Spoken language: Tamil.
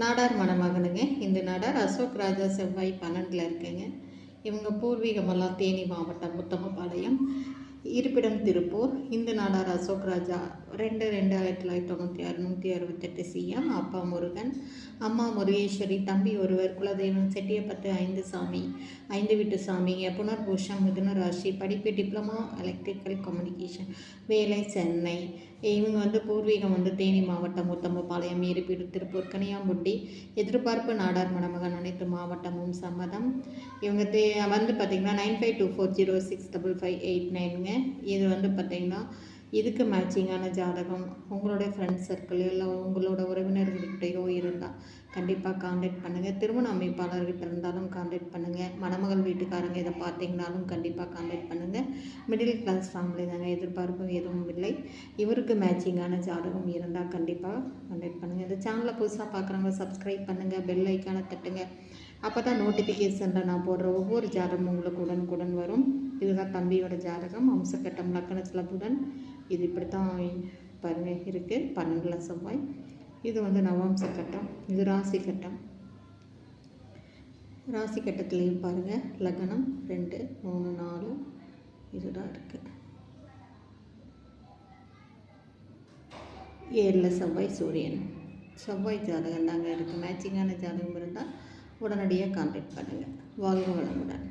நாடார் மணமகனுங்க. இந்த நாடார் அசோக் ராஜா செவ்வாய் 12ல் இருக்குங்க. இவங்க பூர்வீகமெல்லாம் தேனி மாவட்டம் உத்தமபாளையம், இருப்பிடம் திருப்பூர். இந்த நாடார் அசோக் ராஜா 2/2/1996 168 சிஎம். அப்பா முருகன், அம்மா முருகேஸ்வரி, தம்பி ஒருவர். குலதெய்வம் செட்டியப்பத்து 5 சாமி, 5 வீட்டு சாமிங்க. புனர்பூஷம், மிதுன ராசி. படிப்பு டிப்ளமோ எலக்ட்ரிக்கல் கம்யூனிகேஷன். வேலை சென்னை. இவங்க பூர்வீகம் தேனி மாவட்டம் உத்தமபாளையம், இருப்பிடம் திருப்பூர், கனியாம்புட்டி. எதிர்பார்ப்பு நாடார் மணமகன், அனைத்து மாவட்டமும் சம்மதம். இவங்க பார்த்திங்கன்னா 9524065589ங்க. இது பார்த்திங்கன்னா இதுக்கு மேட்சிங்கான ஜாதகம் உங்களுடைய ஃப்ரெண்ட்ஸ் சர்க்கிள் இல்லை உங்களோட உறவினர்கள்கிட்டையோ இருந்தால் கண்டிப்பாக காண்டாக்ட் பண்ணுங்கள். திருமண அமைப்பாளர்கிட்ட இருந்தாலும் காண்டாக்ட் பண்ணுங்கள். மணமகள் வீட்டுக்காரங்க இதை பார்த்தீங்கனாலும் கண்டிப்பாக காண்டாக்ட் பண்ணுங்கள். மிடில் கிளாஸ் ஃபேமிலி தாங்க, எதிர்பார்ப்பும் எதுவும் இல்லை. இவருக்கு மேட்சிங்கான ஜாதகம் இருந்தால் கண்டிப்பாக காண்டாக்ட் பண்ணுங்கள். இந்த சேனலை புதுசாக பார்க்குறவங்க சப்ஸ்கிரைப் பண்ணுங்கள், பெல் ஐக்கானை தட்டுங்க. அப்போ தான் நோட்டிஃபிகேஷனில் நான் போடுற ஒவ்வொரு ஜாதகமும் உங்களுக்கு உடனுக்குடன் வரும். இதுதான் தம்பியோட ஜாதகம். அம்சக்கட்டம் லக்கணத்தில் புதன். இது இப்படி தான் பாருங்கள் இருக்குது. 12ல் செவ்வாய். இது நவாம்ச கட்டம். இது ராசி கட்டம். ராசி கட்டத்துலேயும் பாருங்கள் லக்னம் 2 3 4 இதுதான் இருக்குது. 7ல் செவ்வாய் சூரியன். செவ்வாய் ஜாதகம் தாங்க இருக்குது. மேட்சிங்கான ஜாதகம் இருந்தால் உடனடியாக காண்டாக்ட் பண்ணுங்கள். வாழ்க வளமுடன்.